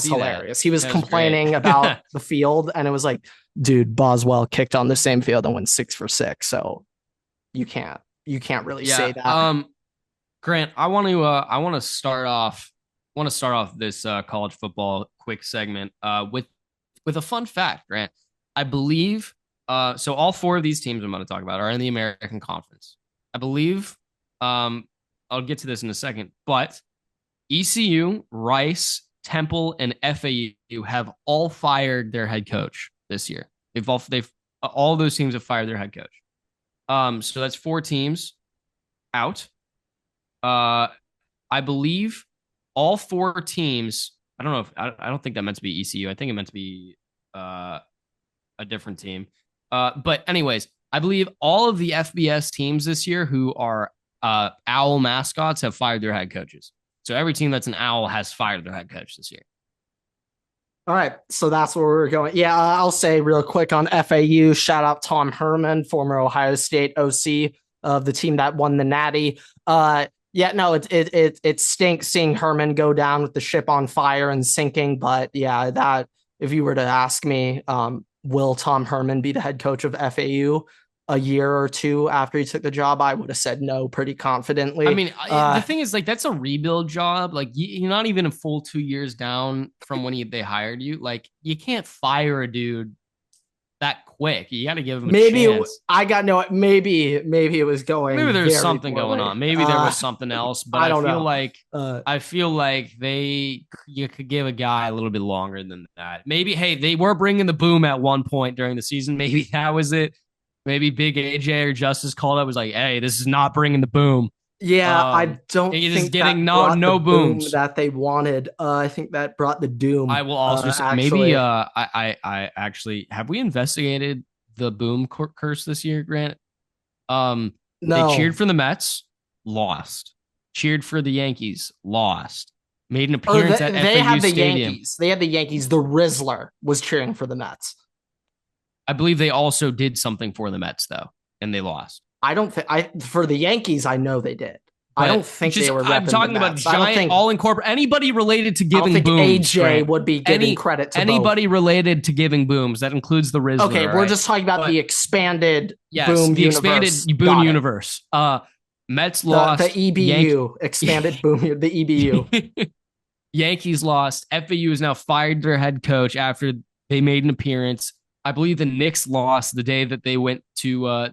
hilarious. He was complaining about the field, and it was like, dude, Boswell kicked on the same field and went 6 for 6. So you can't really say that. Grant, I want to start off this college football quick segment with a fun fact, Grant. I believe so all 4 of these teams I'm going to talk about are in the American Conference. I believe I'll get to this in a second, but ECU, Rice, Temple, and FAU have all fired their head coach this year. All those teams have fired their head coach. So that's 4 teams out. I believe all four teams. I don't know if I don't think that meant to be ECU. I think it meant to be uh, a different team. But anyways, I believe all of the FBS teams this year who are owl mascots have fired their head coaches. So every team that's an owl has fired their head coach this year. All right, so that's where we're going. Yeah, I'll say real quick on FAU. Shout out Tom Herman, former Ohio State OC of the team that won the Natty. Yeah, no, it stinks seeing Herman go down with the ship on fire and sinking. But yeah, that if you were to ask me, will Tom Herman be the head coach of FAU a year or two after he took the job? I would have said no pretty confidently. I mean, the thing is, like, that's a rebuild job. Like, you're not even a full 2 years down from when they hired you. Like, you can't fire a dude that quick. You got to give him a chance. I got no. Maybe it was going. Maybe there's something going on. Maybe there was something else. But I feel like you could give a guy a little bit longer than that. Maybe hey, they were bringing the boom at one point during the season. Maybe that was it. Maybe Big AJ or Justice called up was like, hey, this is not bringing the boom. Yeah, I don't think getting no booms boom that they wanted. I think that brought the doom. I will also say maybe I actually have we investigated the boom curse this year, Grant? No. They cheered for the Mets, lost. Cheered for the Yankees, lost. Made an appearance at FAU had the Stadium. Yankees. They had the Yankees. The Rizzler was cheering for the Mets. I believe they also did something for the Mets though, and they lost. I don't think for the Yankees. I know they did. But I don't think they were. I'm talking about giant all incorporate. Anybody related to giving booms? AJ right? would be giving credit to anybody both. Related to giving booms. That includes the Rizzler. Okay, we're just talking about the expanded boom the universe. Expanded boom universe. Mets lost. The EBU expanded boom. The EBU. Yankees lost. FAU has now fired their head coach after they made an appearance. I believe the Knicks lost the day that they went to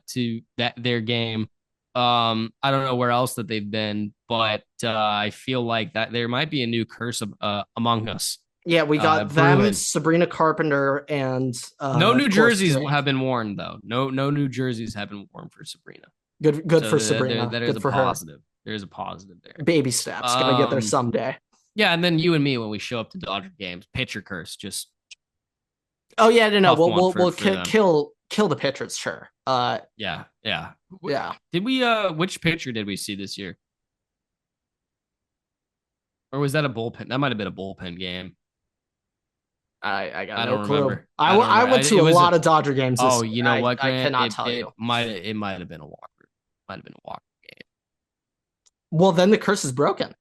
their game. I don't know where else that they've been, but I feel like that there might be a new curse among us. Yeah, we got them, Sabrina Carpenter, and no New Jerseys have been worn though. No New Jerseys have been worn for Sabrina. Good for Sabrina. That is a positive. There's a positive there. Baby steps. Gonna get there someday. Yeah, and then you and me when we show up to Dodger games, pitcher curse just. Oh yeah, no. We'll kill the pitchers, sure. Yeah. Did we? Which pitcher did we see this year? Or was that a bullpen? That might have been a bullpen game. I don't remember. I went to a lot of Dodger games. Oh, you know what, Grant? I cannot tell you. It might have been a Walker. Might have been a Walker game. Well, then the curse is broken.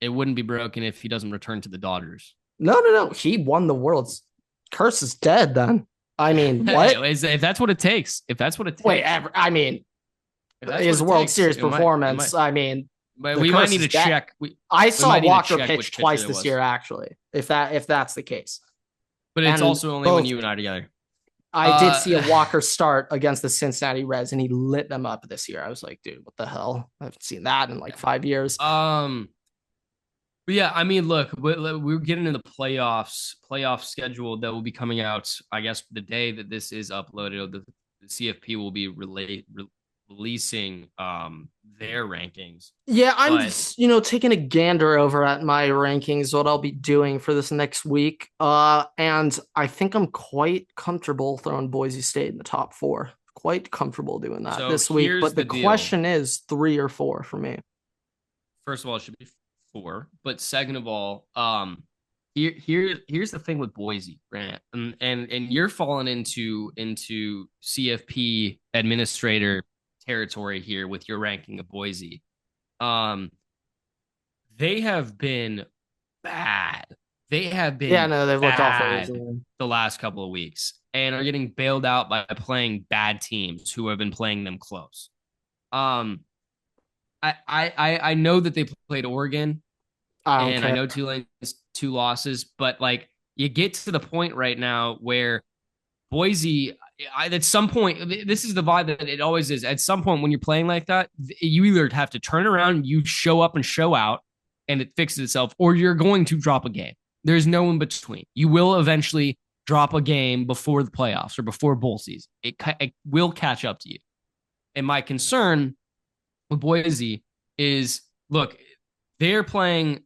It wouldn't be broken if he doesn't return to the Dodgers. No. He won the World's. Curse is dead then. I mean, what? If that's what it takes. Wait, I mean, his World Series performance. I mean, but we might need to check. I saw Walker pitch twice this year, actually. If that's the case. But it's also only when you and I are together. I did see a Walker start against the Cincinnati Reds, and he lit them up this year. I was like, dude, what the hell? I haven't seen that in like 5 years. But yeah, I mean, look, we're getting into the playoff schedule that will be coming out, I guess, the day that this is uploaded. The CFP will be releasing their rankings. Yeah, I'm taking a gander over at my rankings, what I'll be doing for this next week. And I think I'm quite comfortable throwing Boise State in the top 4. Quite comfortable doing that this week. But the question is 3 or 4 for me. First of all, it should be 4, but second of all, here's the thing with Boise, Grant, and you're falling into CFP administrator territory here with your ranking of Boise. They have been bad. They have been they've looked awful the last couple of weeks and are getting bailed out by playing bad teams who have been playing them close. I know that they played Oregon, and I know Tulane's 2 losses, but like you get to the point right now where Boise, at some point, this is the vibe that it always is. At some point when you're playing like that, you either have to turn around, you show up and show out, and it fixes itself, or you're going to drop a game. There's no in between. You will eventually drop a game before the playoffs or before bowl season. It will catch up to you. And my concern with Boise is, look, they're playing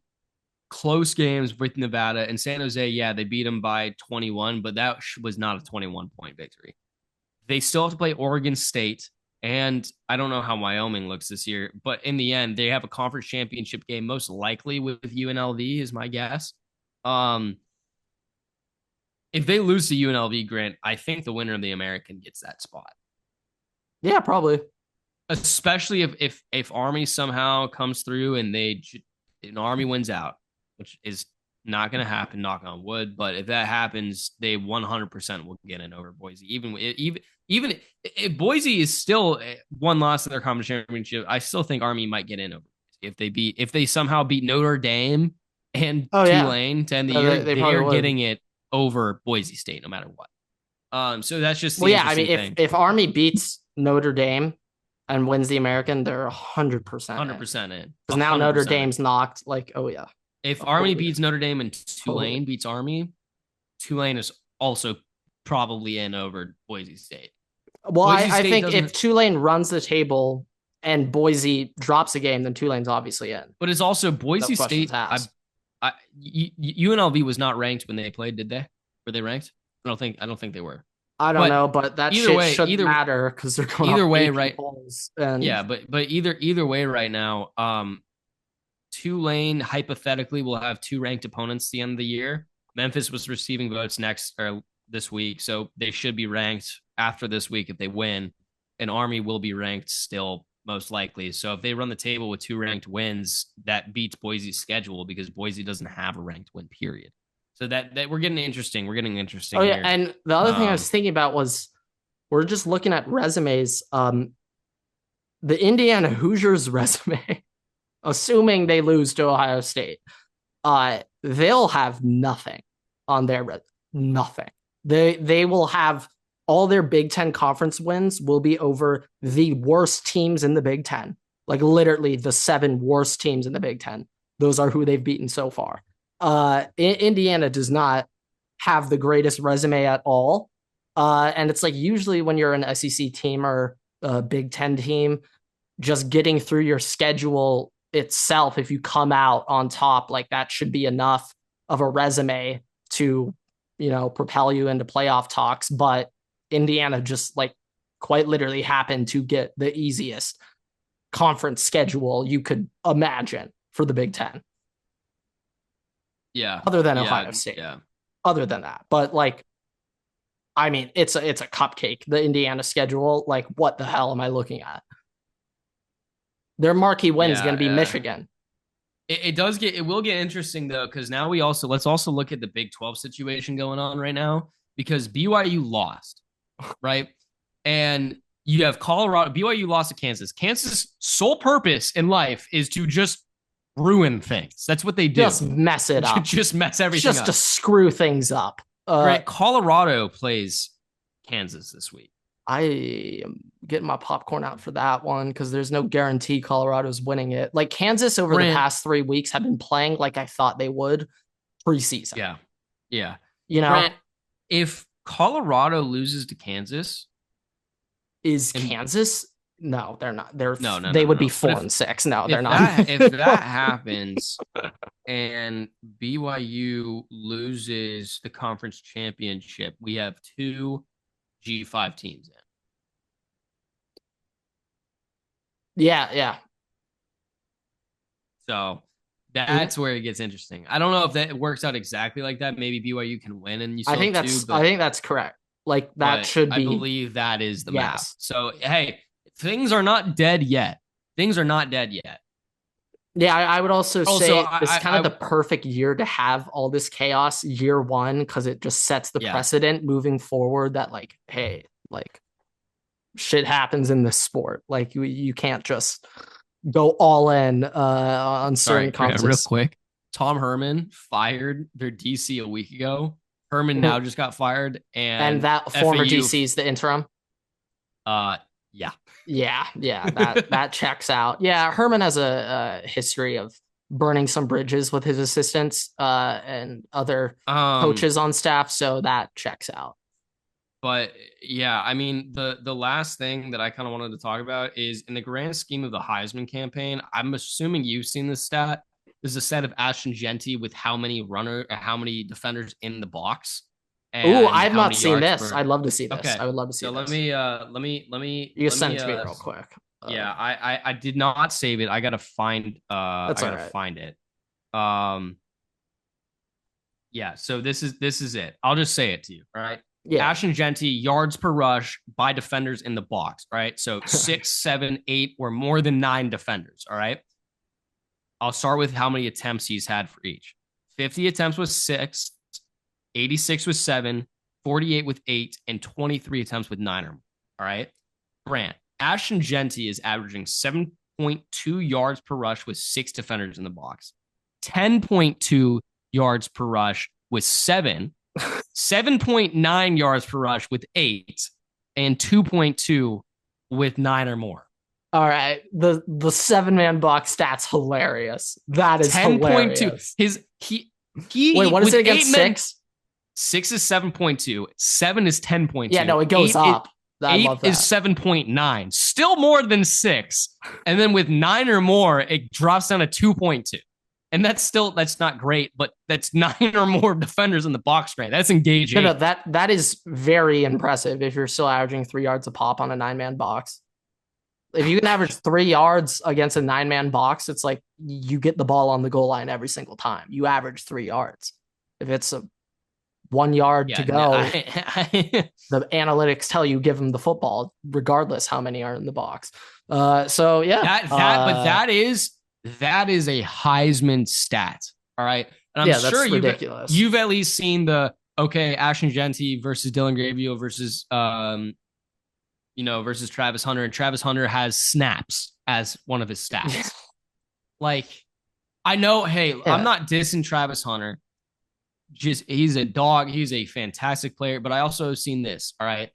close games with Nevada and San Jose. Yeah, they beat them by 21, but that was not a 21-point victory. They still have to play Oregon State, and I don't know how Wyoming looks this year, but in the end, they have a conference championship game, most likely with UNLV, is my guess. Um, if they lose to UNLV, Grant, I think the winner of the American gets that spot. Yeah, probably. Especially if Army somehow comes through and an Army wins out, which is not going to happen. Knock on wood, but if that happens, they 100% will get in over Boise. Even if Boise is still one loss in their conference championship, I still think Army might get in over if they somehow beat Notre Dame and Oh yeah, Tulane to end the no, year, they they probably are would. getting it over Boise State no matter what. So that's just Well, the yeah, I mean, interesting if thing. if Army beats Notre Dame and wins the American, they're 100% in. 100% in. Because now Notre 100% in. Dame's knocked. Like, oh yeah, If oh Army yeah, beats Notre Dame and oh yeah. Tulane beats Army, Tulane is also probably in over Boise State. Well, Boise I State think if doesn't, Tulane runs the table and Boise drops a game, then Tulane's obviously in. but it's also No Boise questions State. asked. UNLV was not ranked when they played, did they? Were they ranked? I don't think they were. I don't But know, but that either shit way, shouldn't matter because they're going off either way, AP right? polls. And Yeah, but either way, right now, Tulane hypothetically will have two ranked opponents at the end of the year. Memphis was receiving votes next or this week, so they should be ranked after this week if they win. And Army will be ranked still most likely. So if they run the table with two ranked wins, that beats Boise's schedule because Boise doesn't have a ranked win period. So that we're getting interesting. We're getting oh interesting yeah, here. and the other thing I Um, was thinking about was we're just looking at resumes. The Indiana Hoosiers resume, assuming they lose to Ohio State, they'll have nothing on their nothing. They will have all their Big Ten conference wins will be over the worst teams in the Big Ten. Like literally the seven worst teams in the Big Ten. Those are who they've beaten so far. Indiana does not have the greatest resume at all. And it's like usually when you're an SEC team or a Big Ten team, just getting through your schedule itself, if you come out on top, like that should be enough of a resume to, propel you into playoff talks. But Indiana just like quite literally happened to get the easiest conference schedule you could imagine for the Big Ten, yeah, other than yeah, Ohio State. yeah. Other than that, but like, I mean, it's a cupcake. The Indiana schedule, like, what the hell am I looking at? Their marquee win is going to be Yeah. Michigan. It will get interesting though, because now let's also look at the Big 12 situation going on right now because BYU lost, right? And you have Colorado, BYU lost to Kansas. Kansas' sole purpose in life is to just ruin things. That's what they do. Just mess it up. Just mess everything just up. to screw things up. Grant, Colorado plays Kansas this week. I am getting my popcorn out for that one because there's no guarantee Colorado's winning it. Like Kansas over the past 3 weeks have been playing like I thought they would preseason. Yeah. Yeah. Grant, if Colorado loses to Kansas, is Kansas? No, they're not. They would be 4-6. No, they're not. If that happens and BYU loses the conference championship, we have two G5 teams in. Yeah, yeah. So that's where it gets interesting. I don't know if that works out exactly like that. Maybe BYU can win, and I think that's correct. Like that should be. I believe that is the map. So hey, things are not dead yet. Things are not dead yet. Yeah, I would also say it's kind of the perfect year to have all this chaos year one because it just sets the precedent moving forward that like, hey, like shit happens in this sport. Like you can't just go all in on certain contests. Real quick, Tom Herman fired their DC a week ago. Herman now just got fired, and that former DC is the interim. Yeah. Yeah, that checks out. Yeah, Herman has a history of burning some bridges with his assistants and other coaches on staff, so that checks out. But yeah, I mean, the last thing that I kind of wanted to talk about is in the grand scheme of the Heisman campaign, I'm assuming you've seen this stat. There's a set of Ashton Genty with how many defenders in the box, Ooh, and I've how not many seen yards this. per. I'd love to see this. Okay, I would love to see so this. You can let send me it to me real quick. yeah, I did not save it. I That's all gotta right. find it. Um yeah, so this is it. I'll just say it to you, all right? Yeah. Ashton Genty yards per rush by defenders in the box, all right? So 6, 7, 8, or more than 9 defenders, all right? I'll start with how many attempts he's had for each. 50 attempts with 6, 86 with 7, 48 with 8, and 23 attempts with 9 or more. All right. Grant, Ashton Genty is averaging 7.2 yards per rush with 6 defenders in the box, 10.2 yards per rush with 7, 7.9 yards per rush with 8, and 2.2 with 9 or more. All right. The 7-man box stats hilarious. That is 10.2. hilarious. He Wait, what is with it against 6? 6 is 7.2. 7 is 10.2. Yeah, no, it goes up. I 8 love that. is 7.9. Still more than 6. And then with 9 or more, it drops down to 2.2. And that's not great, but that's 9 or more defenders in the box, right? That's engaging. No, that is very impressive if you're still averaging 3 yards a pop on a 9-man box. If you can average 3 yards against a 9-man box, it's like you get the ball on the goal line every single time. You average 3 yards. If it's a 1 yard to go, the analytics tell you give them the football, regardless how many are in the box. So yeah, but that is a Heisman stat. All right, and I'm sure ridiculous. You've at least seen the Ashton Genty versus Dylan Gabriel versus versus Travis Hunter, and Travis Hunter has snaps as one of his stats. Like, I know, hey, I'm not dissing Travis Hunter. Just he's a dog. He's a fantastic player, but I also have seen this. All right,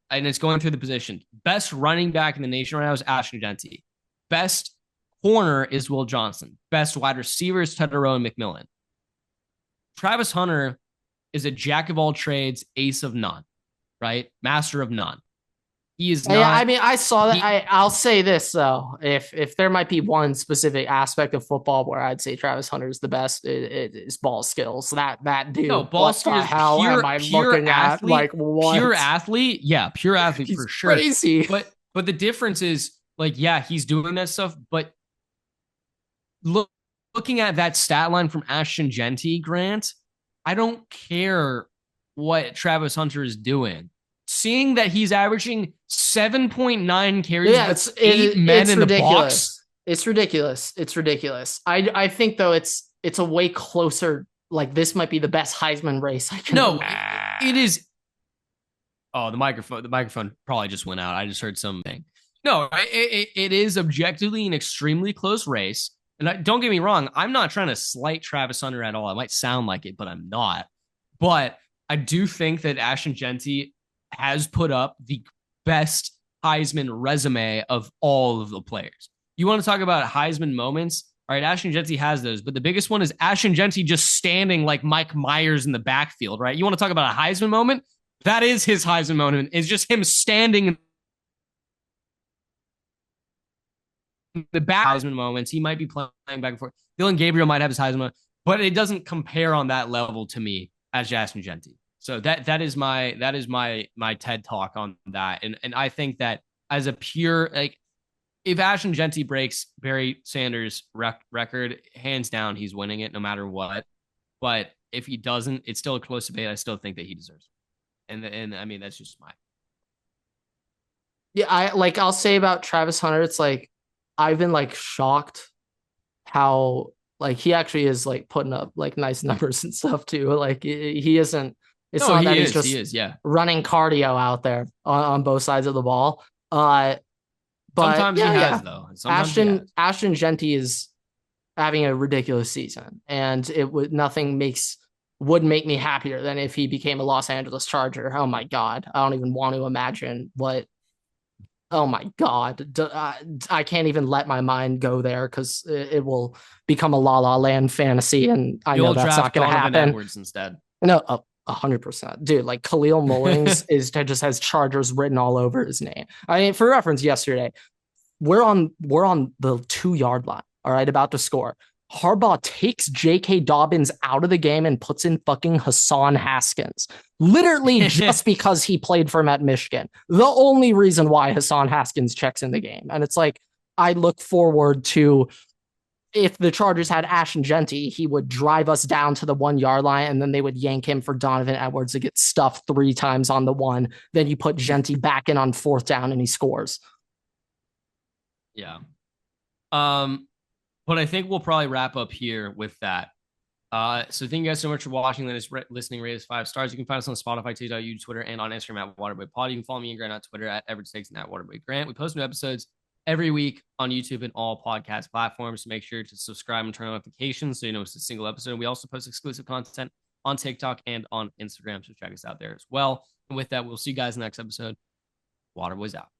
and it's going through the position. Best running back in the nation right now is Ashton Genty. Best corner is Will Johnson. Best wide receiver is Tetero and McMillan. Travis Hunter is a jack of all trades, ace of none, right? Master of none. He is not. I mean, I saw that. I'll say this though: if there might be one specific aspect of football where I'd say Travis Hunter is the best, it is ball skills. That dude. No, ball skills. How am I looking at? Like what? Pure athlete. Yeah, pure athlete for sure. Crazy. But the difference is like, yeah, he's doing that stuff. But looking at that stat line from Ashton Genty, Grant, I don't care what Travis Hunter is doing. Seeing that he's averaging 7.9 carries with 8 men in the box. It's ridiculous. It's ridiculous. I think though it's a way closer. Like this might be the best Heisman race I can. No, it is. Oh, the microphone probably just went out. I just heard something. No, it is objectively an extremely close race. And don't get me wrong, I'm not trying to slight Travis Hunter at all. It might sound like it, but I'm not. But I do think that Ashton Genty has put up the best Heisman resume of all of the players. You want to talk about Heisman moments? All right, Ashton Genty has those, but the biggest one is Ashton Genty just standing like Mike Myers in the backfield, right? You want to talk about a Heisman moment? That is his Heisman moment. It's just him standing in the back. Heisman moments. He might be playing back and forth. Dylan Gabriel might have his Heisman moment, but it doesn't compare on that level to me as Ashton Genty. So that is my TED talk on that. And I think that as a pure, like, if Ashton Genty breaks Barry Sanders' record, hands down, he's winning it no matter what. But if he doesn't, it's still a close debate. I still think that he deserves it. And I mean, that's just my. Yeah, I'll say about Travis Hunter, it's like I've been like shocked how like he actually is like putting up like nice numbers and stuff too. Like he isn't. It's not that he's just running cardio out there on both sides of the ball. But sometimes he has though. Ashton Genty is having a ridiculous season, and would make me happier than if he became a Los Angeles Charger. Oh my God, I don't even want to imagine what. Oh my God, I can't even let my mind go there because it will become a La La Land fantasy, and I know that's not going to happen. Edwards instead. No. 100%, dude. Like Khalil Mullings just has Chargers written all over his name. I mean, for reference, yesterday we're on the 2-yard line. All right, about to score. Harbaugh takes J.K. Dobbins out of the game and puts in fucking Hassan Haskins. Literally just because he played for him at Michigan. The only reason why Hassan Haskins checks in the game. And it's like, I look forward to if the Chargers had Ashton Genty, he would drive us down to the 1 yard line and then they would yank him for Donovan Edwards to get stuffed 3 times on the one. Then you put Genty back in on 4th down and he scores. Yeah. But I think we'll probably wrap up here with that. So thank you guys so much for watching and listening. Rate us 5 stars. You can find us on Spotify, TikTok, YouTube, Twitter, and on Instagram at WaterboyPod. You can follow me and Grant on Twitter at Everett Stakes and at WaterboyGrant. We post new episodes every week on YouTube and all podcast platforms. So make sure to subscribe and turn on notifications so you know it's a single episode. We also post exclusive content on TikTok and on Instagram. So check us out there as well. And with that, we'll see you guys in the next episode. Waterboys out.